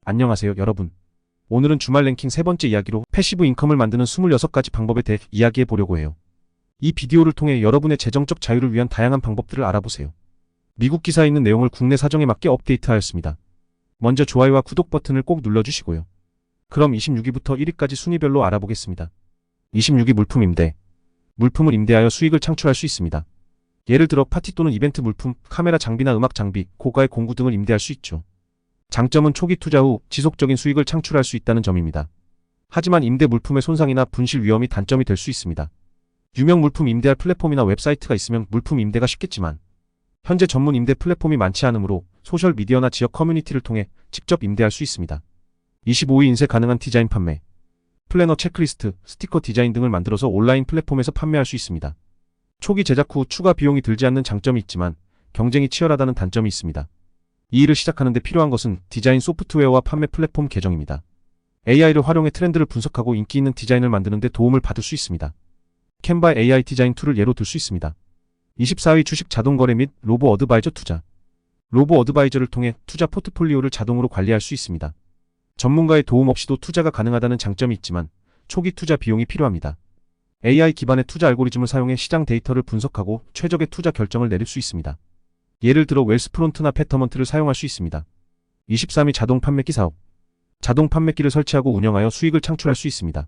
안녕하세요, 여러분. 오늘은 주말 랭킹 세 번째 이야기로 패시브 인컴을 만드는 26가지 방법에 대해 이야기해 보려고 해요. 이 비디오를 통해 여러분의 재정적 자유를 위한 다양한 방법들을 알아보세요. 미국 기사에 있는 내용을 국내 사정에 맞게 업데이트하였습니다. 먼저 좋아요와 구독 버튼을 꼭 눌러주시고요. 그럼 26위부터 1위까지 순위별로 알아보겠습니다. 26위 물품 임대. 물품을 임대하여 수익을 창출할 수 있습니다. 예를 들어 파티 또는 이벤트 물품, 카메라 장비나 음악 장비, 고가의 공구 등을 임대할 수 있죠. 장점은 초기 투자 후 지속적인 수익을 창출할 수 있다는 점입니다. 하지만 임대 물품의 손상이나 분실 위험이 단점이 될 수 있습니다. 유명 물품 임대할 플랫폼이나 웹사이트가 있으면 물품 임대가 쉽겠지만 현재 전문 임대 플랫폼이 많지 않으므로 소셜미디어나 지역 커뮤니티를 통해 직접 임대할 수 있습니다. 25위 인쇄 가능한 디자인 판매. 플래너, 체크리스트, 스티커 디자인 등을 만들어서 온라인 플랫폼에서 판매할 수 있습니다. 초기 제작 후 추가 비용이 들지 않는 장점이 있지만 경쟁이 치열하다는 단점이 있습니다. 이 일을 시작하는 데 필요한 것은 디자인 소프트웨어와 판매 플랫폼 계정입니다. AI를 활용해 트렌드를 분석하고 인기 있는 디자인을 만드는 데 도움을 받을 수 있습니다. 캔바의 AI 디자인 툴을 예로 들 수 있습니다. 24위 주식 자동거래 및 로보 어드바이저 투자. 로보 어드바이저를 통해 투자 포트폴리오를 자동으로 관리할 수 있습니다. 전문가의 도움 없이도 투자가 가능하다는 장점이 있지만 초기 투자 비용이 필요합니다. AI 기반의 투자 알고리즘을 사용해 시장 데이터를 분석하고 최적의 투자 결정을 내릴 수 있습니다. 예를 들어 웰스프론트나 페터먼트를 사용할 수 있습니다. 23위 자동 판매기 사업. 자동 판매기를 설치하고 운영하여 수익을 창출할 수 있습니다.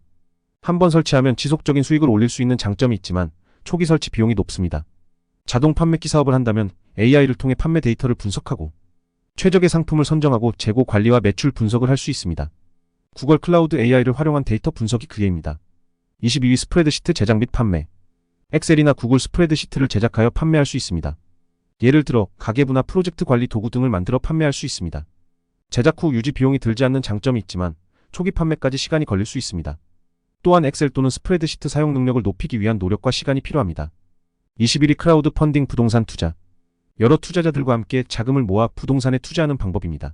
한번 설치하면 지속적인 수익을 올릴 수 있는 장점이 있지만 초기 설치 비용이 높습니다. 자동 판매기 사업을 한다면 AI를 통해 판매 데이터를 분석하고 최적의 상품을 선정하고 재고 관리와 매출 분석을 할 수 있습니다. 구글 클라우드 AI를 활용한 데이터 분석이 그예입니다. 22위 스프레드시트 제작 및 판매. 엑셀이나 구글 스프레드시트를 제작하여 판매할 수 있습니다. 예를 들어 가계부나 프로젝트 관리 도구 등을 만들어 판매할 수 있습니다. 제작 후 유지 비용이 들지 않는 장점이 있지만 초기 판매까지 시간이 걸릴 수 있습니다. 또한 엑셀 또는 스프레드시트 사용 능력을 높이기 위한 노력과 시간이 필요합니다. 21위 크라우드 펀딩 부동산 투자. 여러 투자자들과 함께 자금을 모아 부동산에 투자하는 방법입니다.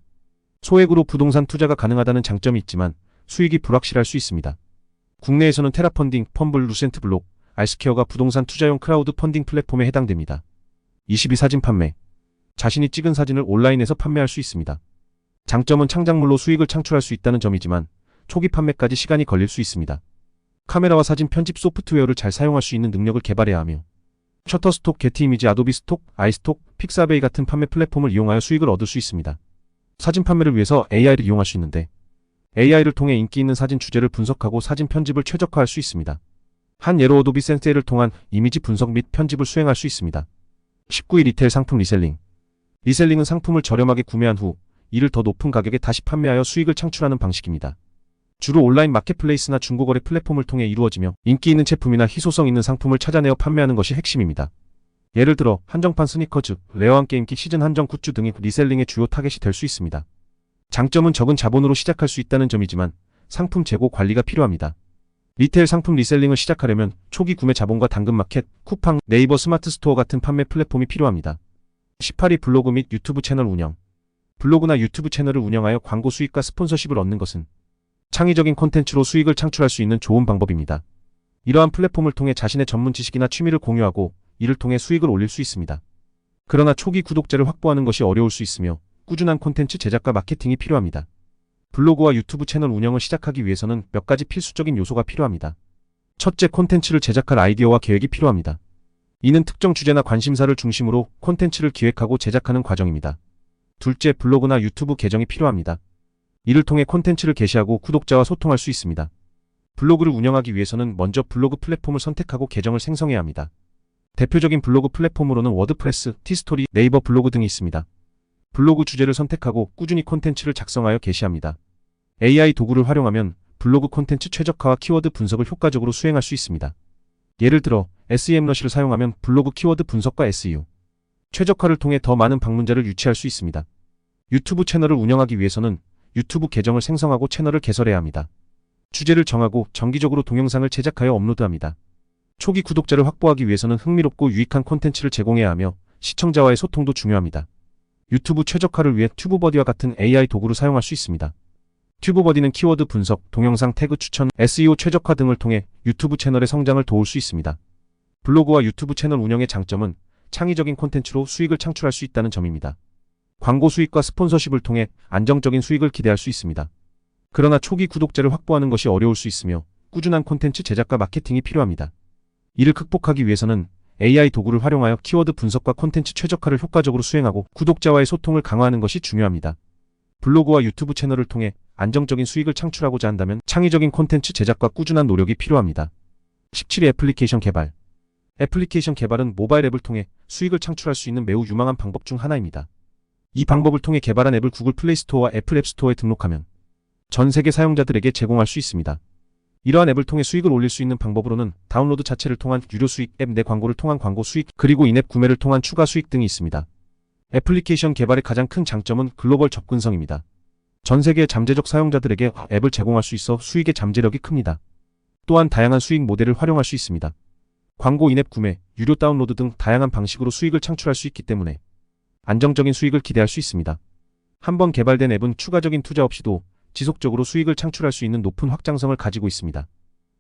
소액으로 부동산 투자가 가능하다는 장점이 있지만 수익이 불확실할 수 있습니다. 국내에서는 테라펀딩, 펌블, 루센트블록, 알스케어가 부동산 투자용 크라우드 펀딩 플랫폼에 해당됩니다. 22 사진 판매. 자신이 찍은 사진을 온라인에서 판매할 수 있습니다. 장점은 창작물로 수익을 창출할 수 있다는 점이지만 초기 판매까지 시간이 걸릴 수 있습니다. 카메라와 사진 편집 소프트웨어를 잘 사용할 수 있는 능력을 개발해야 하며 셔터스톡, 게티이미지, 아도비 스톡, 아이스톡, 픽사베이 같은 판매 플랫폼을 이용하여 수익을 얻을 수 있습니다. 사진 판매를 위해서 AI를 이용할 수 있는데 AI를 통해 인기 있는 사진 주제를 분석하고 사진 편집을 최적화할 수 있습니다. 한 예로 어도비 센세이를 통한 이미지 분석 및 편집을 수행할 수 있습니다. 19위 리테일 상품 리셀링. 리셀링은 상품을 저렴하게 구매한 후 이를 더 높은 가격에 다시 판매하여 수익을 창출하는 방식입니다. 주로 온라인 마켓플레이스나 중고거래 플랫폼을 통해 이루어지며 인기 있는 제품이나 희소성 있는 상품을 찾아내어 판매하는 것이 핵심입니다. 예를 들어 한정판 스니커즈, 레어한 게임기, 시즌 한정 굿즈 등이 리셀링의 주요 타겟이 될 수 있습니다. 장점은 적은 자본으로 시작할 수 있다는 점이지만 상품 재고 관리가 필요합니다. 리테일 상품 리셀링을 시작하려면 초기 구매 자본과 당근마켓, 쿠팡, 네이버 스마트 스토어 같은 판매 플랫폼이 필요합니다. 18위 블로그 및 유튜브 채널 운영. 블로그나 유튜브 채널을 운영하여 광고 수익과 스폰서십을 얻는 것은 창의적인 콘텐츠로 수익을 창출할 수 있는 좋은 방법입니다. 이러한 플랫폼을 통해 자신의 전문 지식이나 취미를 공유하고 이를 통해 수익을 올릴 수 있습니다. 그러나 초기 구독자를 확보하는 것이 어려울 수 있으며 꾸준한 콘텐츠 제작과 마케팅이 필요합니다. 블로그와 유튜브 채널 운영을 시작하기 위해서는 몇 가지 필수적인 요소가 필요합니다. 첫째, 콘텐츠를 제작할 아이디어와 계획이 필요합니다. 이는 특정 주제나 관심사를 중심으로 콘텐츠를 기획하고 제작하는 과정입니다. 둘째, 블로그나 유튜브 계정이 필요합니다. 이를 통해 콘텐츠를 게시하고 구독자와 소통할 수 있습니다. 블로그를 운영하기 위해서는 먼저 블로그 플랫폼을 선택하고 계정을 생성해야 합니다. 대표적인 블로그 플랫폼으로는 워드프레스, 티스토리, 네이버 블로그 등이 있습니다. 블로그 주제를 선택하고 꾸준히 콘텐츠를 작성하여 게시합니다. AI 도구를 활용하면 블로그 콘텐츠 최적화와 키워드 분석을 효과적으로 수행할 수 있습니다. 예를 들어 SEM러시를 사용하면 블로그 키워드 분석과 SEO 최적화를 통해 더 많은 방문자를 유치할 수 있습니다. 유튜브 채널을 운영하기 위해서는 유튜브 계정을 생성하고 채널을 개설해야 합니다. 주제를 정하고 정기적으로 동영상을 제작하여 업로드합니다. 초기 구독자를 확보하기 위해서는 흥미롭고 유익한 콘텐츠를 제공해야 하며 시청자와의 소통도 중요합니다. 유튜브 최적화를 위해 튜브버디와 같은 AI 도구를 사용할 수 있습니다. 튜브버디는 키워드 분석, 동영상 태그 추천, SEO 최적화 등을 통해 유튜브 채널의 성장을 도울 수 있습니다. 블로그와 유튜브 채널 운영의 장점은 창의적인 콘텐츠로 수익을 창출할 수 있다는 점입니다. 광고 수익과 스폰서십을 통해 안정적인 수익을 기대할 수 있습니다. 그러나 초기 구독자를 확보하는 것이 어려울 수 있으며 꾸준한 콘텐츠 제작과 마케팅이 필요합니다. 이를 극복하기 위해서는 AI 도구를 활용하여 키워드 분석과 콘텐츠 최적화를 효과적으로 수행하고 구독자와의 소통을 강화하는 것이 중요합니다. 블로그와 유튜브 채널을 통해 안정적인 수익을 창출하고자 한다면 창의적인 콘텐츠 제작과 꾸준한 노력이 필요합니다. 17위 애플리케이션 개발. 애플리케이션 개발은 모바일 앱을 통해 수익을 창출할 수 있는 매우 유망한 방법 중 하나입니다. 이 방법을 통해 개발한 앱을 구글 플레이 스토어와 애플 앱 스토어에 등록하면 전 세계 사용자들에게 제공할 수 있습니다. 이러한 앱을 통해 수익을 올릴 수 있는 방법으로는 다운로드 자체를 통한 유료 수익, 앱 내 광고를 통한 광고 수익, 그리고 인앱 구매를 통한 추가 수익 등이 있습니다. 애플리케이션 개발의 가장 큰 장점은 글로벌 접근성입니다. 전 세계의 잠재적 사용자들에게 앱을 제공할 수 있어 수익의 잠재력이 큽니다. 또한 다양한 수익 모델을 활용할 수 있습니다. 광고, 인앱 구매, 유료 다운로드 등 다양한 방식으로 수익을 창출할 수 있기 때문에 안정적인 수익을 기대할 수 있습니다. 한번 개발된 앱은 추가적인 투자 없이도 지속적으로 수익을 창출할 수 있는 높은 확장성을 가지고 있습니다.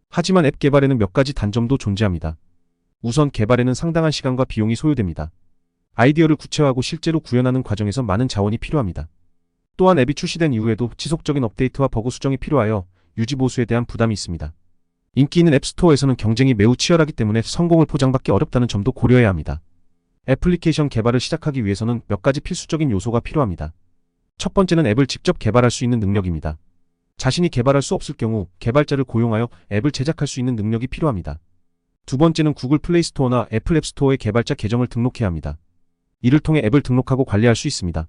하지만 앱 개발에는 몇 가지 단점도 존재합니다. 우선 개발에는 상당한 시간과 비용이 소요됩니다. 아이디어를 구체화하고 실제로 구현하는 과정에서 많은 자원이 필요합니다. 또한 앱이 출시된 이후에도 지속적인 업데이트와 버그 수정이 필요하여 유지 보수에 대한 부담이 있습니다. 인기 있는 앱 스토어에서는 경쟁이 매우 치열하기 때문에 성공을 포장받기 어렵다는 점도 고려해야 합니다. 애플리케이션 개발을 시작하기 위해서는 몇 가지 필수적인 요소가 필요합니다. 첫 번째는 앱을 직접 개발할 수 있는 능력입니다. 자신이 개발할 수 없을 경우 개발자를 고용하여 앱을 제작할 수 있는 능력이 필요합니다. 두 번째는 구글 플레이 스토어나 애플 앱 스토어에 개발자 계정을 등록해야 합니다. 이를 통해 앱을 등록하고 관리할 수 있습니다.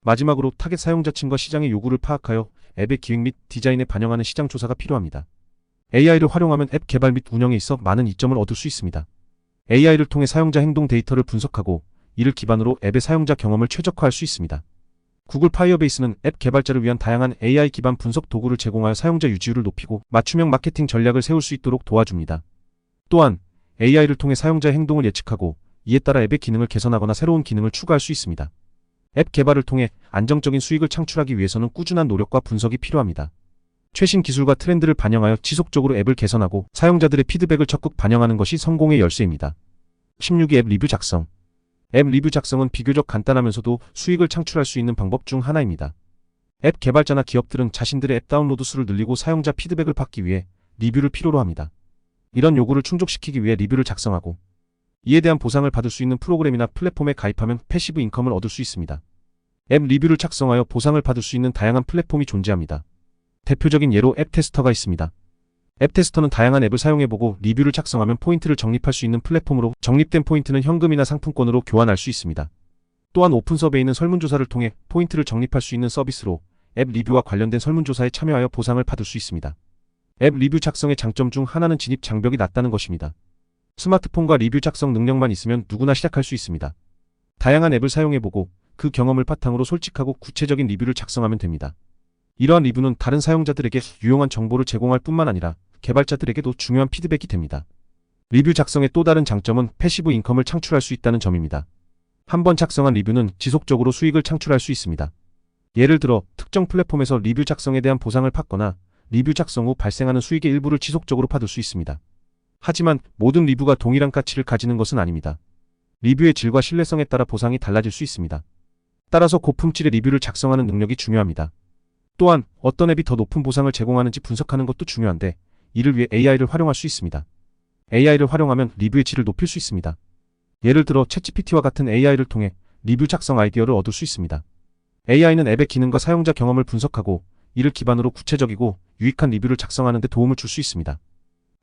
마지막으로 타겟 사용자층과 시장의 요구를 파악하여 앱의 기획 및 디자인에 반영하는 시장 조사가 필요합니다. AI를 활용하면 앱 개발 및 운영에 있어 많은 이점을 얻을 수 있습니다. AI를 통해 사용자 행동 데이터를 분석하고 이를 기반으로 앱의 사용자 경험을 최적화할 수 있습니다. 구글 파이어베이스는 앱 개발자를 위한 다양한 AI 기반 분석 도구를 제공하여 사용자 유지율을 높이고 맞춤형 마케팅 전략을 세울 수 있도록 도와줍니다. 또한 AI를 통해 사용자의 행동을 예측하고 이에 따라 앱의 기능을 개선하거나 새로운 기능을 추가할 수 있습니다. 앱 개발을 통해 안정적인 수익을 창출하기 위해서는 꾸준한 노력과 분석이 필요합니다. 최신 기술과 트렌드를 반영하여 지속적으로 앱을 개선하고 사용자들의 피드백을 적극 반영하는 것이 성공의 열쇠입니다. 16위 앱 리뷰 작성. 앱 리뷰 작성은 비교적 간단하면서도 수익을 창출할 수 있는 방법 중 하나입니다. 앱 개발자나 기업들은 자신들의 앱 다운로드 수를 늘리고 사용자 피드백을 받기 위해 리뷰를 필요로 합니다. 이런 요구를 충족시키기 위해 리뷰를 작성하고 이에 대한 보상을 받을 수 있는 프로그램이나 플랫폼에 가입하면 패시브 인컴을 얻을 수 있습니다. 앱 리뷰를 작성하여 보상을 받을 수 있는 다양한 플랫폼이 존재합니다. 대표적인 예로 앱 테스터가 있습니다. 앱 테스터는 다양한 앱을 사용해보고 리뷰를 작성하면 포인트를 적립할 수 있는 플랫폼으로 적립된 포인트는 현금이나 상품권으로 교환할 수 있습니다. 또한 오픈 서베이는 설문조사를 통해 포인트를 적립할 수 있는 서비스로 앱 리뷰와 관련된 설문조사에 참여하여 보상을 받을 수 있습니다. 앱 리뷰 작성의 장점 중 하나는 진입 장벽이 낮다는 것입니다. 스마트폰과 리뷰 작성 능력만 있으면 누구나 시작할 수 있습니다. 다양한 앱을 사용해보고 그 경험을 바탕으로 솔직하고 구체적인 리뷰를 작성하면 됩니다. 이러한 리뷰는 다른 사용자들에게 유용한 정보를 제공할 뿐만 아니라 개발자들에게도 중요한 피드백이 됩니다. 리뷰 작성의 또 다른 장점은 패시브 인컴을 창출할 수 있다는 점입니다. 한번 작성한 리뷰는 지속적으로 수익을 창출할 수 있습니다. 예를 들어 특정 플랫폼에서 리뷰 작성에 대한 보상을 받거나 리뷰 작성 후 발생하는 수익의 일부를 지속적으로 받을 수 있습니다. 하지만 모든 리뷰가 동일한 가치를 가지는 것은 아닙니다. 리뷰의 질과 신뢰성에 따라 보상이 달라질 수 있습니다. 따라서 고품질의 리뷰를 작성하는 능력이 중요합니다. 또한 어떤 앱이 더 높은 보상을 제공하는지 분석하는 것도 중요한데 이를 위해 AI를 활용할 수 있습니다. AI를 활용하면 리뷰의 질을 높일 수 있습니다. 예를 들어 챗GPT와 같은 AI를 통해 리뷰 작성 아이디어를 얻을 수 있습니다. AI는 앱의 기능과 사용자 경험을 분석하고 이를 기반으로 구체적이고 유익한 리뷰를 작성하는 데 도움을 줄 수 있습니다.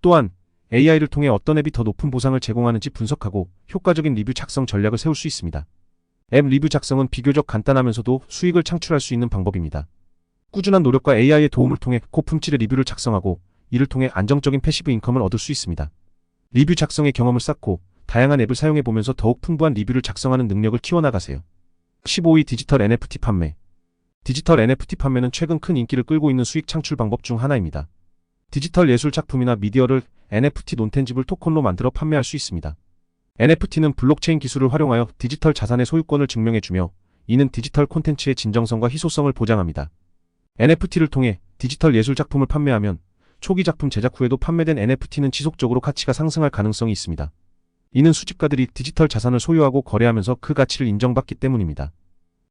또한 AI를 통해 어떤 앱이 더 높은 보상을 제공하는지 분석하고 효과적인 리뷰 작성 전략을 세울 수 있습니다. 앱 리뷰 작성은 비교적 간단하면서도 수익을 창출할 수 있는 방법입니다. 꾸준한 노력과 AI의 도움을 통해 고품질의 리뷰를 작성하고 이를 통해 안정적인 패시브 인컴을 얻을 수 있습니다. 리뷰 작성의 경험을 쌓고 다양한 앱을 사용해보면서 더욱 풍부한 리뷰를 작성하는 능력을 키워나가세요. 15위 디지털 NFT 판매. 디지털 NFT 판매는 최근 큰 인기를 끌고 있는 수익 창출 방법 중 하나입니다. 디지털 예술 작품이나 미디어를 NFT 논텐지블 토큰로 만들어 판매할 수 있습니다. NFT는 블록체인 기술을 활용하여 디지털 자산의 소유권을 증명해주며 이는 디지털 콘텐츠의 진정성과 희소성을 보장합니다. NFT를 통해 디지털 예술 작품을 판매하면 초기 작품 제작 후에도 판매된 NFT는 지속적으로 가치가 상승할 가능성이 있습니다. 이는 수집가들이 디지털 자산을 소유하고 거래하면서 그 가치를 인정받기 때문입니다.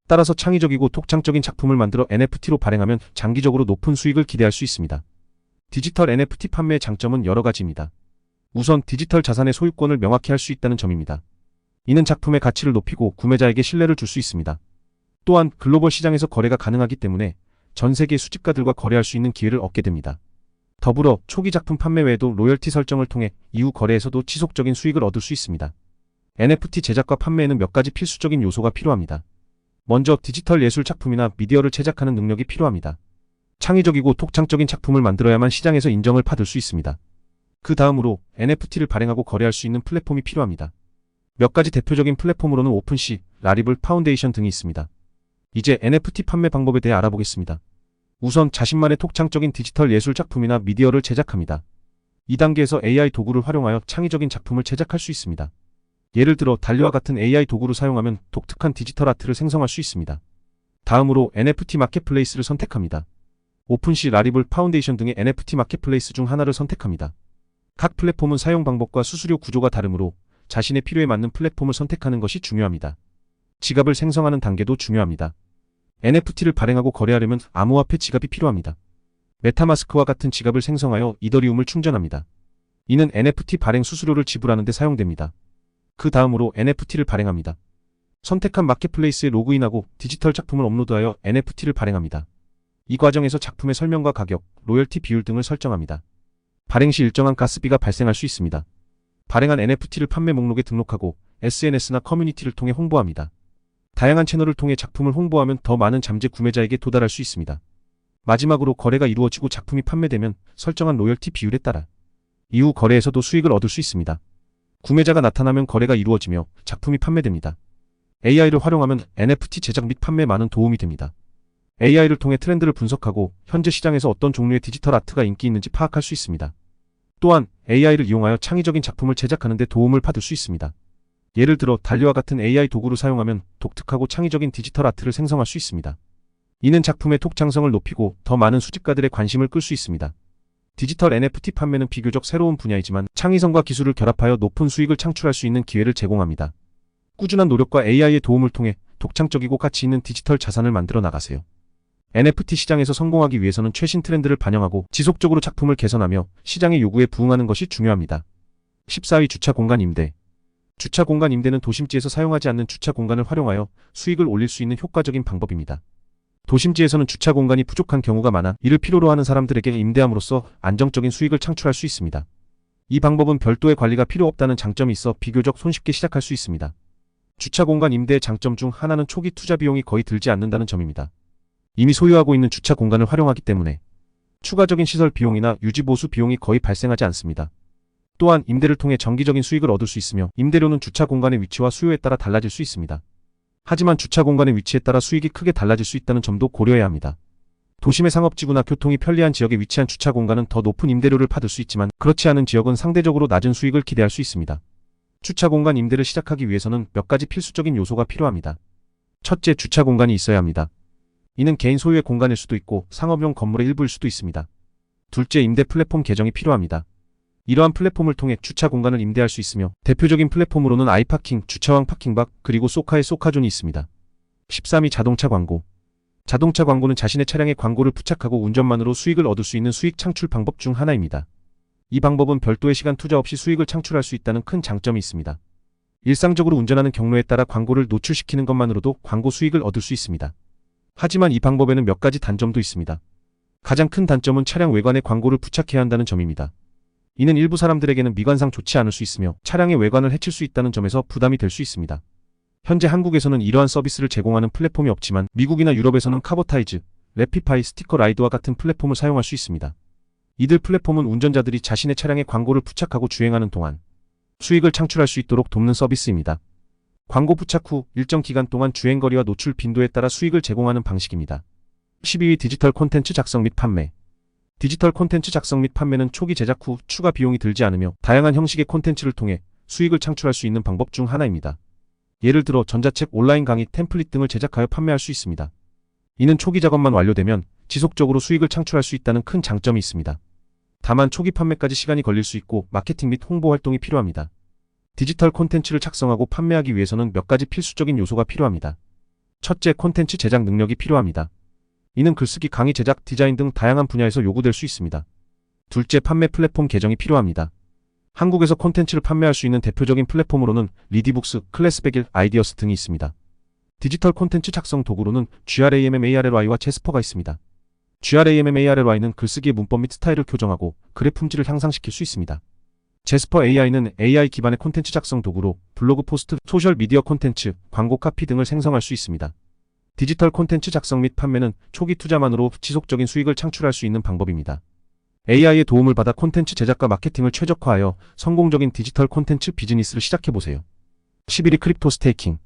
따라서 창의적이고 독창적인 작품을 만들어 NFT로 발행하면 장기적으로 높은 수익을 기대할 수 있습니다. 디지털 NFT 판매의 장점은 여러 가지입니다. 우선 디지털 자산의 소유권을 명확히 할 수 있다는 점입니다. 이는 작품의 가치를 높이고 구매자에게 신뢰를 줄 수 있습니다. 또한 글로벌 시장에서 거래가 가능하기 때문에 전 세계 수집가들과 거래할 수 있는 기회를 얻게 됩니다. 더불어 초기 작품 판매 외에도 로열티 설정을 통해 이후 거래에서도 지속적인 수익을 얻을 수 있습니다. NFT 제작과 판매에는 몇 가지 필수적인 요소가 필요합니다. 먼저 디지털 예술 작품이나 미디어를 제작하는 능력이 필요합니다. 창의적이고 독창적인 작품을 만들어야만 시장에서 인정을 받을 수 있습니다. 그 다음으로 NFT를 발행하고 거래할 수 있는 플랫폼이 필요합니다. 몇 가지 대표적인 플랫폼으로는 오픈시, 라리블, 파운데이션 등이 있습니다. 이제 NFT 판매 방법에 대해 알아보겠습니다. 우선 자신만의 독창적인 디지털 예술 작품이나 미디어를 제작합니다. 이 단계에서 AI 도구를 활용하여 창의적인 작품을 제작할 수 있습니다. 예를 들어 달리와 같은 AI 도구를 사용하면 독특한 디지털 아트를 생성할 수 있습니다. 다음으로 NFT 마켓플레이스를 선택합니다. 오픈시, 라리블, 파운데이션 등의 NFT 마켓플레이스 중 하나를 선택합니다. 각 플랫폼은 사용 방법과 수수료 구조가 다르므로 자신의 필요에 맞는 플랫폼을 선택하는 것이 중요합니다. 지갑을 생성하는 단계도 중요합니다. NFT를 발행하고 거래하려면 암호화폐 지갑이 필요합니다. 메타마스크와 같은 지갑을 생성하여 이더리움을 충전합니다. 이는 NFT 발행 수수료를 지불하는 데 사용됩니다. 그 다음으로 NFT를 발행합니다. 선택한 마켓플레이스에 로그인하고 디지털 작품을 업로드하여 NFT를 발행합니다. 이 과정에서 작품의 설명과 가격, 로열티 비율 등을 설정합니다. 발행 시 일정한 가스비가 발생할 수 있습니다. 발행한 NFT를 판매 목록에 등록하고 SNS나 커뮤니티를 통해 홍보합니다. 다양한 채널을 통해 작품을 홍보하면 더 많은 잠재 구매자에게 도달할 수 있습니다. 마지막으로 거래가 이루어지고 작품이 판매되면 설정한 로열티 비율에 따라 이후 거래에서도 수익을 얻을 수 있습니다. 구매자가 나타나면 거래가 이루어지며 작품이 판매됩니다. AI를 활용하면 NFT 제작 및 판매에 많은 도움이 됩니다. AI를 통해 트렌드를 분석하고 현재 시장에서 어떤 종류의 디지털 아트가 인기 있는지 파악할 수 있습니다. 또한 AI를 이용하여 창의적인 작품을 제작하는 데 도움을 받을 수 있습니다. 예를 들어 달리와 같은 AI 도구를 사용하면 독특하고 창의적인 디지털 아트를 생성할 수 있습니다. 이는 작품의 독창성을 높이고 더 많은 수집가들의 관심을 끌 수 있습니다. 디지털 NFT 판매는 비교적 새로운 분야이지만 창의성과 기술을 결합하여 높은 수익을 창출할 수 있는 기회를 제공합니다. 꾸준한 노력과 AI의 도움을 통해 독창적이고 가치 있는 디지털 자산을 만들어 나가세요. NFT 시장에서 성공하기 위해서는 최신 트렌드를 반영하고 지속적으로 작품을 개선하며 시장의 요구에 부응하는 것이 중요합니다. 14위 주차 공간 임대. 주차 공간 임대는 도심지에서 사용하지 않는 주차 공간을 활용하여 수익을 올릴 수 있는 효과적인 방법입니다. 도심지에서는 주차 공간이 부족한 경우가 많아 이를 필요로 하는 사람들에게 임대함으로써 안정적인 수익을 창출할 수 있습니다. 이 방법은 별도의 관리가 필요 없다는 장점이 있어 비교적 손쉽게 시작할 수 있습니다. 주차 공간 임대의 장점 중 하나는 초기 투자 비용이 거의 들지 않는다는 점입니다. 이미 소유하고 있는 주차 공간을 활용하기 때문에 추가적인 시설 비용이나 유지 보수 비용이 거의 발생하지 않습니다. 또한 임대를 통해 정기적인 수익을 얻을 수 있으며 임대료는 주차 공간의 위치와 수요에 따라 달라질 수 있습니다. 하지만 주차 공간의 위치에 따라 수익이 크게 달라질 수 있다는 점도 고려해야 합니다. 도심의 상업지구나 교통이 편리한 지역에 위치한 주차 공간은 더 높은 임대료를 받을 수 있지만 그렇지 않은 지역은 상대적으로 낮은 수익을 기대할 수 있습니다. 주차 공간 임대를 시작하기 위해서는 몇 가지 필수적인 요소가 필요합니다. 첫째, 주차 공간이 있어야 합니다. 이는 개인 소유의 공간일 수도 있고 상업용 건물의 일부일 수도 있습니다. 둘째, 임대 플랫폼 계정이 필요합니다. 이러한 플랫폼을 통해 주차 공간을 임대할 수 있으며 대표적인 플랫폼으로는 아이파킹, 주차왕 파킹박, 그리고 소카의 소카존이 있습니다. 13위 자동차 광고. 자동차 광고는 자신의 차량에 광고를 부착하고 운전만으로 수익을 얻을 수 있는 수익 창출 방법 중 하나입니다. 이 방법은 별도의 시간 투자 없이 수익을 창출할 수 있다는 큰 장점이 있습니다. 일상적으로 운전하는 경로에 따라 광고를 노출시키는 것만으로도 광고 수익을 얻을 수 있습니다. 하지만 이 방법에는 몇 가지 단점도 있습니다. 가장 큰 단점은 차량 외관에 광고를 부착해야 한다는 점입니다. 이는 일부 사람들에게는 미관상 좋지 않을 수 있으며 차량의 외관을 해칠 수 있다는 점에서 부담이 될 수 있습니다. 현재 한국에서는 이러한 서비스를 제공하는 플랫폼이 없지만 미국이나 유럽에서는 카보타이즈, 래피파이, 스티커 라이드와 같은 플랫폼을 사용할 수 있습니다. 이들 플랫폼은 운전자들이 자신의 차량에 광고를 부착하고 주행하는 동안 수익을 창출할 수 있도록 돕는 서비스입니다. 광고 부착 후 일정 기간 동안 주행거리와 노출 빈도에 따라 수익을 제공하는 방식입니다. 12위 디지털 콘텐츠 작성 및 판매. 디지털 콘텐츠 작성 및 판매는 초기 제작 후 추가 비용이 들지 않으며 다양한 형식의 콘텐츠를 통해 수익을 창출할 수 있는 방법 중 하나입니다. 예를 들어 전자책, 온라인 강의, 템플릿 등을 제작하여 판매할 수 있습니다. 이는 초기 작업만 완료되면 지속적으로 수익을 창출할 수 있다는 큰 장점이 있습니다. 다만 초기 판매까지 시간이 걸릴 수 있고 마케팅 및 홍보 활동이 필요합니다. 디지털 콘텐츠를 작성하고 판매하기 위해서는 몇 가지 필수적인 요소가 필요합니다. 첫째, 콘텐츠 제작 능력이 필요합니다. 이는 글쓰기, 강의 제작, 디자인 등 다양한 분야에서 요구될 수 있습니다. 둘째, 판매 플랫폼 계정이 필요합니다. 한국에서 콘텐츠를 판매할 수 있는 대표적인 플랫폼으로는 리디북스, 클래스101, 아이디어스 등이 있습니다. 디지털 콘텐츠 작성 도구로는 GRAMMARLY와 제스퍼가 있습니다. GRAMMARLY는 글쓰기의 문법 및 스타일을 교정하고 글의 품질을 향상시킬 수 있습니다. 제스퍼 AI는 AI 기반의 콘텐츠 작성 도구로 블로그 포스트, 소셜 미디어 콘텐츠, 광고 카피 등을 생성할 수 있습니다. 디지털 콘텐츠 작성 및 판매는 초기 투자만으로 지속적인 수익을 창출할 수 있는 방법입니다. AI의 도움을 받아 콘텐츠 제작과 마케팅을 최적화하여 성공적인 디지털 콘텐츠 비즈니스를 시작해보세요. 11위, 크립토 스테이킹.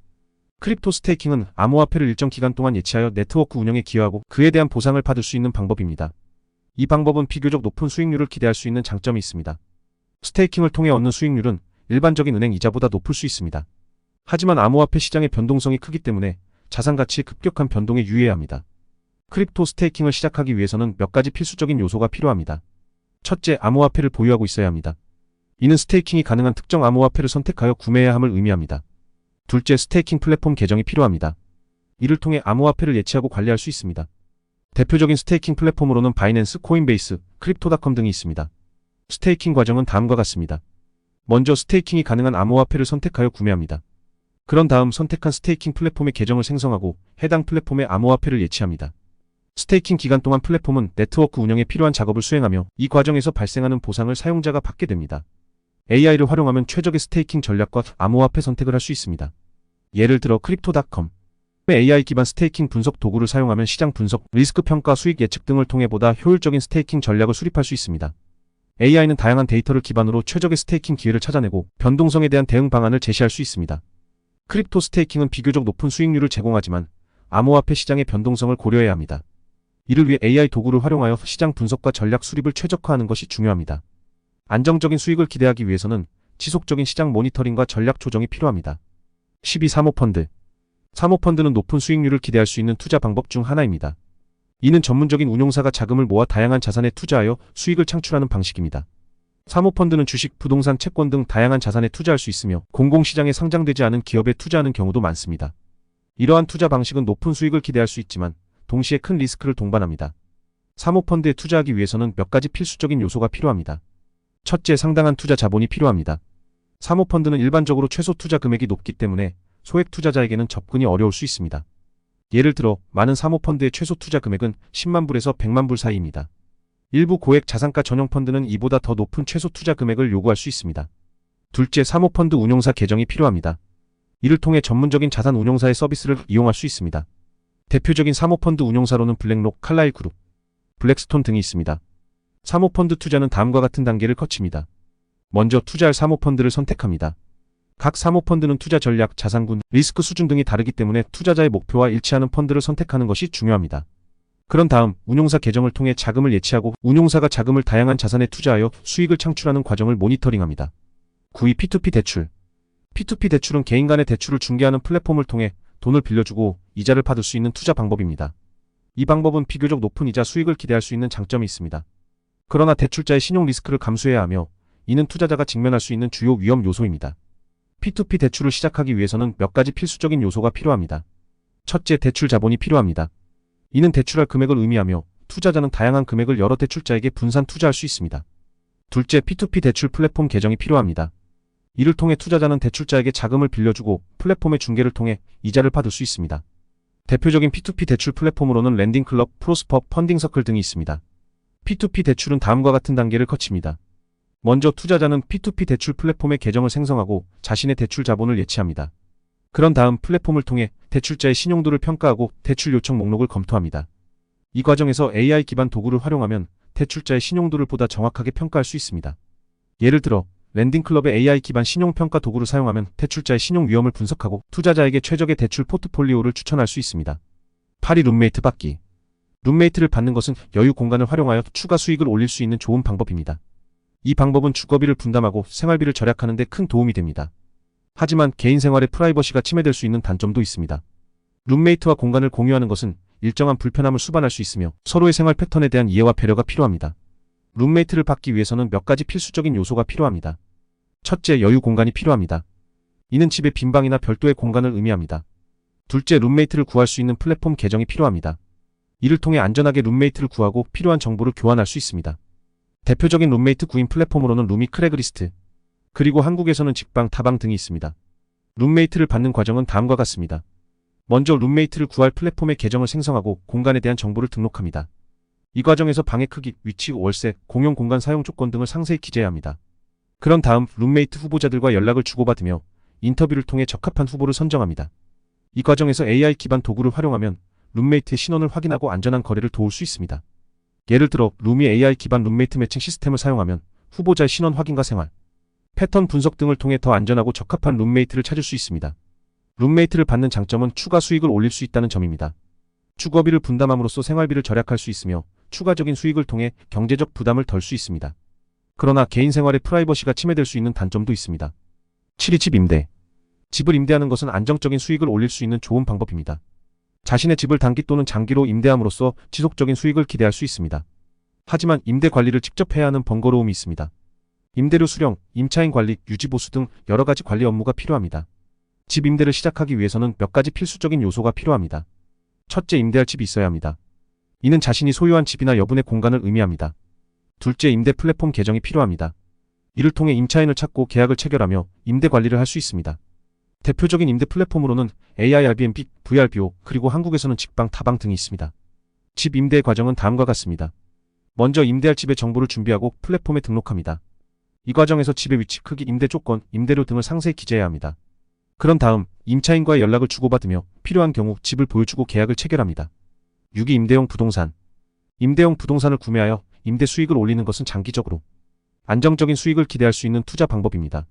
크립토 스테이킹은 암호화폐를 일정 기간 동안 예치하여 네트워크 운영에 기여하고 그에 대한 보상을 받을 수 있는 방법입니다. 이 방법은 비교적 높은 수익률을 기대할 수 있는 장점이 있습니다. 스테이킹을 통해 얻는 수익률은 일반적인 은행 이자보다 높을 수 있습니다. 하지만 암호화폐 시장의 변동성이 크기 때문에 자산 가치의 급격한 변동에 유의해야 합니다. 크립토 스테이킹을 시작하기 위해서는 몇 가지 필수적인 요소가 필요합니다. 첫째, 암호화폐를 보유하고 있어야 합니다. 이는 스테이킹이 가능한 특정 암호화폐를 선택하여 구매해야 함을 의미합니다. 둘째, 스테이킹 플랫폼 계정이 필요합니다. 이를 통해 암호화폐를 예치하고 관리할 수 있습니다. 대표적인 스테이킹 플랫폼으로는 바이낸스, 코인베이스, 크립토닷컴 등이 있습니다. 스테이킹 과정은 다음과 같습니다. 먼저 스테이킹이 가능한 암호화폐를 선택하여 구매합니다. 그런 다음 선택한 스테이킹 플랫폼의 계정을 생성하고 해당 플랫폼의 암호화폐를 예치합니다. 스테이킹 기간 동안 플랫폼은 네트워크 운영에 필요한 작업을 수행하며 이 과정에서 발생하는 보상을 사용자가 받게 됩니다. AI를 활용하면 최적의 스테이킹 전략과 암호화폐 선택을 할 수 있습니다. 예를 들어 크립토닷컴. AI 기반 스테이킹 분석 도구를 사용하면 시장 분석, 리스크 평가, 수익 예측 등을 통해 보다 효율적인 스테이킹 전략을 수립할 수 있습니다. AI는 다양한 데이터를 기반으로 최적의 스테이킹 기회를 찾아내고 변동성에 대한 대응 방안을 제시할 수 있습니다. 크립토 스테이킹은 비교적 높은 수익률을 제공하지만 암호화폐 시장의 변동성을 고려해야 합니다. 이를 위해 AI 도구를 활용하여 시장 분석과 전략 수립을 최적화하는 것이 중요합니다. 안정적인 수익을 기대하기 위해서는 지속적인 시장 모니터링과 전략 조정이 필요합니다. 12. 사모펀드. 사모펀드는 높은 수익률을 기대할 수 있는 투자 방법 중 하나입니다. 이는 전문적인 운용사가 자금을 모아 다양한 자산에 투자하여 수익을 창출하는 방식입니다. 사모펀드는 주식, 부동산, 채권 등 다양한 자산에 투자할 수 있으며 공공시장에 상장되지 않은 기업에 투자하는 경우도 많습니다. 이러한 투자 방식은 높은 수익을 기대할 수 있지만 동시에 큰 리스크를 동반합니다. 사모펀드에 투자하기 위해서는 몇 가지 필수적인 요소가 필요합니다. 첫째, 상당한 투자 자본이 필요합니다. 사모펀드는 일반적으로 최소 투자 금액이 높기 때문에 소액 투자자에게는 접근이 어려울 수 있습니다. 예를 들어 많은 사모펀드의 최소 투자 금액은 10만 불에서 100만 불 사이입니다. 일부 고액 자산가 전용 펀드는 이보다 더 높은 최소 투자 금액을 요구할 수 있습니다. 둘째, 사모펀드 운용사 계정이 필요합니다. 이를 통해 전문적인 자산 운용사의 서비스를 이용할 수 있습니다. 대표적인 사모펀드 운용사로는 블랙록, 칼라일 그룹, 블랙스톤 등이 있습니다. 사모펀드 투자는 다음과 같은 단계를 거칩니다. 먼저 투자할 사모펀드를 선택합니다. 각 사모펀드는 투자 전략, 자산군, 리스크 수준 등이 다르기 때문에 투자자의 목표와 일치하는 펀드를 선택하는 것이 중요합니다. 그런 다음 운용사 계정을 통해 자금을 예치하고 운용사가 자금을 다양한 자산에 투자하여 수익을 창출하는 과정을 모니터링합니다. 9위, P2P 대출. P2P 대출은 개인 간의 대출을 중개하는 플랫폼을 통해 돈을 빌려주고 이자를 받을 수 있는 투자 방법입니다. 이 방법은 비교적 높은 이자 수익을 기대할 수 있는 장점이 있습니다. 그러나 대출자의 신용 리스크를 감수해야 하며 이는 투자자가 직면할 수 있는 주요 위험 요소입니다. P2P 대출을 시작하기 위해서는 몇 가지 필수적인 요소가 필요합니다. 첫째, 대출 자본이 필요합니다. 이는 대출할 금액을 의미하며 투자자는 다양한 금액을 여러 대출자에게 분산 투자할 수 있습니다. 둘째, P2P 대출 플랫폼 계정이 필요합니다. 이를 통해 투자자는 대출자에게 자금을 빌려주고 플랫폼의 중개를 통해 이자를 받을 수 있습니다. 대표적인 P2P 대출 플랫폼으로는 랜딩클럽, 프로스퍼, 펀딩서클 등이 있습니다. P2P 대출은 다음과 같은 단계를 거칩니다. 먼저 투자자는 P2P 대출 플랫폼의 계정을 생성하고 자신의 대출 자본을 예치합니다. 그런 다음 플랫폼을 통해 대출자의 신용도를 평가하고 대출 요청 목록을 검토합니다. 이 과정에서 AI 기반 도구를 활용하면 대출자의 신용도를 보다 정확하게 평가할 수 있습니다. 예를 들어 랜딩클럽의 AI 기반 신용평가 도구를 사용하면 대출자의 신용 위험을 분석하고 투자자에게 최적의 대출 포트폴리오를 추천할 수 있습니다. 8위, 룸메이트 받기. 룸메이트를 받는 것은 여유 공간을 활용하여 추가 수익을 올릴 수 있는 좋은 방법입니다. 이 방법은 주거비를 분담하고 생활비를 절약하는 데 큰 도움이 됩니다. 하지만 개인 생활의 프라이버시가 침해될 수 있는 단점도 있습니다. 룸메이트와 공간을 공유하는 것은 일정한 불편함을 수반할 수 있으며 서로의 생활 패턴에 대한 이해와 배려가 필요합니다. 룸메이트를 받기 위해서는 몇 가지 필수적인 요소가 필요합니다. 첫째, 여유 공간이 필요합니다. 이는 집의 빈방이나 별도의 공간을 의미합니다. 둘째, 룸메이트를 구할 수 있는 플랫폼 계정이 필요합니다. 이를 통해 안전하게 룸메이트를 구하고 필요한 정보를 교환할 수 있습니다. 대표적인 룸메이트 구인 플랫폼으로는 루미, 크래그리스트, 그리고 한국에서는 직방, 타방 등이 있습니다. 룸메이트를 받는 과정은 다음과 같습니다. 먼저 룸메이트를 구할 플랫폼의 계정을 생성하고 공간에 대한 정보를 등록합니다. 이 과정에서 방의 크기, 위치, 월세, 공용 공간 사용 조건 등을 상세히 기재해야 합니다. 그런 다음 룸메이트 후보자들과 연락을 주고받으며 인터뷰를 통해 적합한 후보를 선정합니다. 이 과정에서 AI 기반 도구를 활용하면 룸메이트의 신원을 확인하고 안전한 거래를 도울 수 있습니다. 예를 들어 루미 AI 기반 룸메이트 매칭 시스템을 사용하면 후보자의 신원 확인과 생활, 패턴 분석 등을 통해 더 안전하고 적합한 룸메이트를 찾을 수 있습니다. 룸메이트를 받는 장점은 추가 수익을 올릴 수 있다는 점입니다. 주거비를 분담함으로써 생활비를 절약할 수 있으며 추가적인 수익을 통해 경제적 부담을 덜 수 있습니다. 그러나 개인 생활의 프라이버시가 침해될 수 있는 단점도 있습니다. 7위, 집 임대. 집을 임대하는 것은 안정적인 수익을 올릴 수 있는 좋은 방법입니다. 자신의 집을 단기 또는 장기로 임대함으로써 지속적인 수익을 기대할 수 있습니다. 하지만 임대 관리를 직접 해야 하는 번거로움이 있습니다. 임대료 수령, 임차인 관리, 유지 보수 등 여러 가지 관리 업무가 필요합니다. 집 임대를 시작하기 위해서는 몇 가지 필수적인 요소가 필요합니다. 첫째, 임대할 집이 있어야 합니다. 이는 자신이 소유한 집이나 여분의 공간을 의미합니다. 둘째, 임대 플랫폼 계정이 필요합니다. 이를 통해 임차인을 찾고 계약을 체결하며 임대 관리를 할 수 있습니다. 대표적인 임대 플랫폼으로는 AIRBNB, VRBO, 그리고 한국에서는 직방, 타방 등이 있습니다. 집 임대의 과정은 다음과 같습니다. 먼저 임대할 집의 정보를 준비하고 플랫폼에 등록합니다. 이 과정에서 집의 위치, 크기, 임대 조건, 임대료 등을 상세히 기재해야 합니다. 그런 다음 임차인과의 연락을 주고받으며 필요한 경우 집을 보여주고 계약을 체결합니다. 6위, 임대용 부동산. 임대용 부동산을 구매하여 임대 수익을 올리는 것은 장기적으로 안정적인 수익을 기대할 수 있는 투자 방법입니다.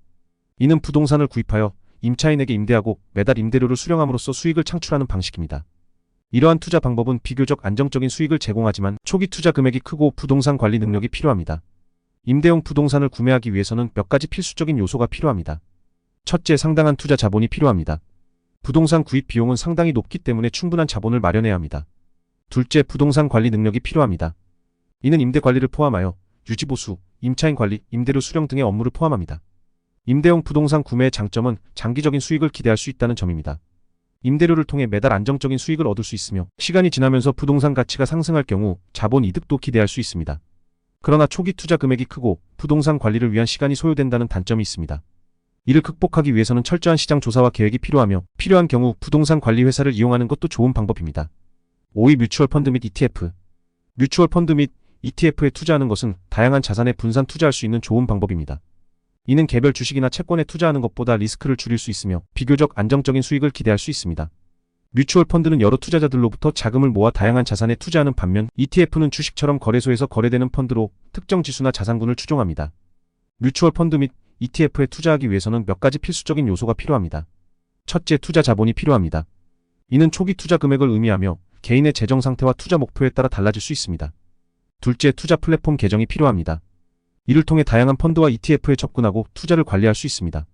이는 부동산을 구입하여 임차인에게 임대하고 매달 임대료를 수령함으로써 수익을 창출하는 방식입니다. 이러한 투자 방법은 비교적 안정적인 수익을 제공하지만 초기 투자 금액이 크고 부동산 관리 능력이 필요합니다. 임대용 부동산을 구매하기 위해서는 몇 가지 필수적인 요소가 필요합니다. 첫째, 상당한 투자 자본이 필요합니다. 부동산 구입 비용은 상당히 높기 때문에 충분한 자본을 마련해야 합니다. 둘째, 부동산 관리 능력이 필요합니다. 이는 임대 관리를 포함하여 유지 보수, 임차인 관리, 임대료 수령 등의 업무를 포함합니다. 임대용 부동산 구매의 장점은 장기적인 수익을 기대할 수 있다는 점입니다. 임대료를 통해 매달 안정적인 수익을 얻을 수 있으며 시간이 지나면서 부동산 가치가 상승할 경우 자본 이득도 기대할 수 있습니다. 그러나 초기 투자 금액이 크고 부동산 관리를 위한 시간이 소요된다는 단점이 있습니다. 이를 극복하기 위해서는 철저한 시장 조사와 계획이 필요하며 필요한 경우 부동산 관리 회사를 이용하는 것도 좋은 방법입니다. 5위, 뮤추얼 펀드 및 ETF. 뮤추얼 펀드 및 ETF에 투자하는 것은 다양한 자산에 분산 투자할 수 있는 좋은 방법입니다. 이는 개별 주식이나 채권에 투자하는 것보다 리스크를 줄일 수 있으며 비교적 안정적인 수익을 기대할 수 있습니다. 뮤추얼 펀드는 여러 투자자들로부터 자금을 모아 다양한 자산에 투자하는 반면 ETF는 주식처럼 거래소에서 거래되는 펀드로 특정 지수나 자산군을 추종합니다. 뮤추얼 펀드 및 ETF에 투자하기 위해서는 몇 가지 필수적인 요소가 필요합니다. 첫째, 투자 자본이 필요합니다. 이는 초기 투자 금액을 의미하며 개인의 재정 상태와 투자 목표에 따라 달라질 수 있습니다. 둘째, 투자 플랫폼 계정이 필요합니다. 이를 통해 다양한 펀드와 ETF에 접근하고 투자를 관리할 수 있습니다.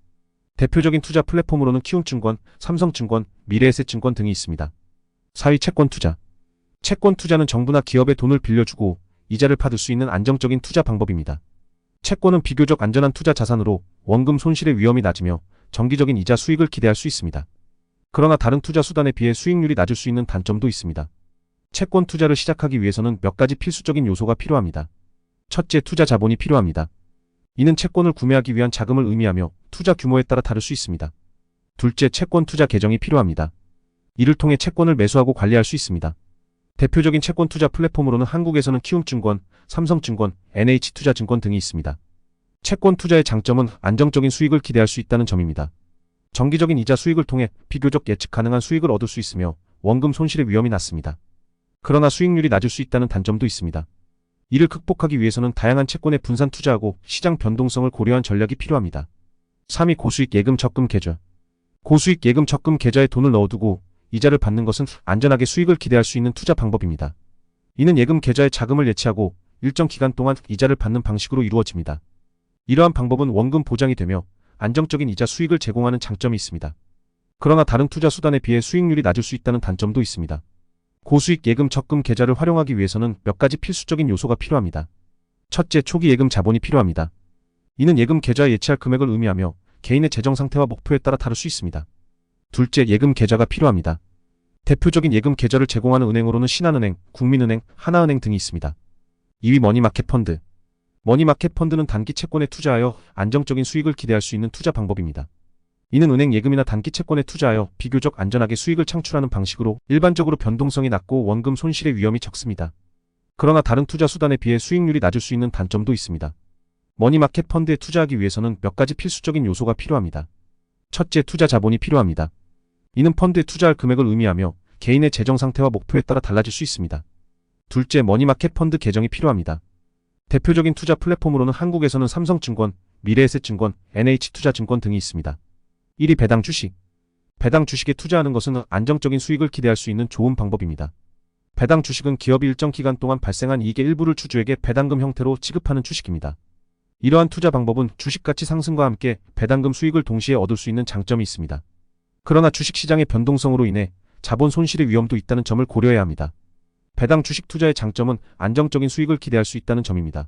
대표적인 투자 플랫폼으로는 키움증권, 삼성증권, 미래에셋증권 등이 있습니다. 4위, 채권 투자. 채권 투자는 정부나 기업에 돈을 빌려주고 이자를 받을 수 있는 안정적인 투자 방법입니다. 채권은 비교적 안전한 투자 자산으로 원금 손실의 위험이 낮으며 정기적인 이자 수익을 기대할 수 있습니다. 그러나 다른 투자 수단에 비해 수익률이 낮을 수 있는 단점도 있습니다. 채권 투자를 시작하기 위해서는 몇 가지 필수적인 요소가 필요합니다. 첫째, 투자 자본이 필요합니다. 이는 채권을 구매하기 위한 자금을 의미하며 투자 규모에 따라 다를 수 있습니다. 둘째, 채권 투자 계정이 필요합니다. 이를 통해 채권을 매수하고 관리할 수 있습니다. 대표적인 채권 투자 플랫폼으로는 한국에서는 키움증권, 삼성증권, NH투자증권 등이 있습니다. 채권 투자의 장점은 안정적인 수익을 기대할 수 있다는 점입니다. 정기적인 이자 수익을 통해 비교적 예측 가능한 수익을 얻을 수 있으며 원금 손실의 위험이 낮습니다. 그러나 수익률이 낮을 수 있다는 단점도 있습니다. 이를 극복하기 위해서는 다양한 채권에 분산 투자하고 시장 변동성을 고려한 전략이 필요합니다. 3위, 고수익 예금 적금 계좌. 고수익 예금 적금 계좌에 돈을 넣어두고 이자를 받는 것은 안전하게 수익을 기대할 수 있는 투자 방법입니다. 이는 예금 계좌에 자금을 예치하고 일정 기간 동안 이자를 받는 방식으로 이루어집니다. 이러한 방법은 원금 보장이 되며 안정적인 이자 수익을 제공하는 장점이 있습니다. 그러나 다른 투자 수단에 비해 수익률이 낮을 수 있다는 단점도 있습니다. 고수익 예금 적금 계좌를 활용하기 위해서는 몇 가지 필수적인 요소가 필요합니다. 첫째, 초기 예금 자본이 필요합니다. 이는 예금 계좌에 예치할 금액을 의미하며 개인의 재정 상태와 목표에 따라 다를 수 있습니다. 둘째, 예금 계좌가 필요합니다. 대표적인 예금 계좌를 제공하는 은행으로는 신한은행, 국민은행, 하나은행 등이 있습니다. 2위 머니마켓 펀드. 머니마켓 펀드는 단기 채권에 투자하여 안정적인 수익을 기대할 수 있는 투자 방법입니다. 이는 은행 예금이나 단기 채권에 투자하여 비교적 안전하게 수익을 창출하는 방식으로 일반적으로 변동성이 낮고 원금 손실의 위험이 적습니다. 그러나 다른 투자 수단에 비해 수익률이 낮을 수 있는 단점도 있습니다. 머니마켓 펀드에 투자하기 위해서는 몇 가지 필수적인 요소가 필요합니다. 첫째, 투자 자본이 필요합니다. 이는 펀드에 투자할 금액을 의미하며 개인의 재정 상태와 목표에 따라 달라질 수 있습니다. 둘째, 머니마켓 펀드 계정이 필요합니다. 대표적인 투자 플랫폼으로는 한국에서는 삼성증권, 미래에셋증권, NH투자증권 등이 있습니다. 1위 배당 주식. 배당 주식에 투자하는 것은 안정적인 수익을 기대할 수 있는 좋은 방법입니다. 배당 주식은 기업이 일정 기간 동안 발생한 이익의 일부를 주주에게 배당금 형태로 지급하는 주식입니다. 이러한 투자 방법은 주식가치 상승과 함께 배당금 수익을 동시에 얻을 수 있는 장점이 있습니다. 그러나 주식시장의 변동성으로 인해 자본 손실의 위험도 있다는 점을 고려해야 합니다. 배당 주식 투자의 장점은 안정적인 수익을 기대할 수 있다는 점입니다.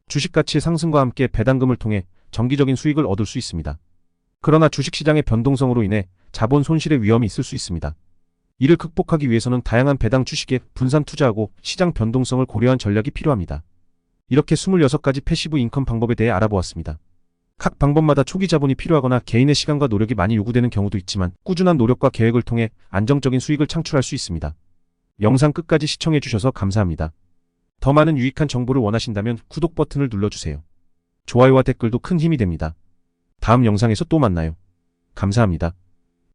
주식가치의 상승과 함께 배당금을 통해 정기적인 수익을 얻을 수 있습니다. 그러나 주식시장의 변동성으로 인해 자본 손실의 위험이 있을 수 있습니다. 이를 극복하기 위해서는 다양한 배당 주식에 분산 투자하고 시장 변동성을 고려한 전략이 필요합니다. 이렇게 26가지 패시브 인컴 방법에 대해 알아보았습니다. 각 방법마다 초기 자본이 필요하거나 개인의 시간과 노력이 많이 요구되는 경우도 있지만 꾸준한 노력과 계획을 통해 안정적인 수익을 창출할 수 있습니다. 영상 끝까지 시청해주셔서 감사합니다. 더 많은 유익한 정보를 원하신다면 구독 버튼을 눌러주세요. 좋아요와 댓글도 큰 힘이 됩니다. 다음 영상에서 또 만나요. 감사합니다.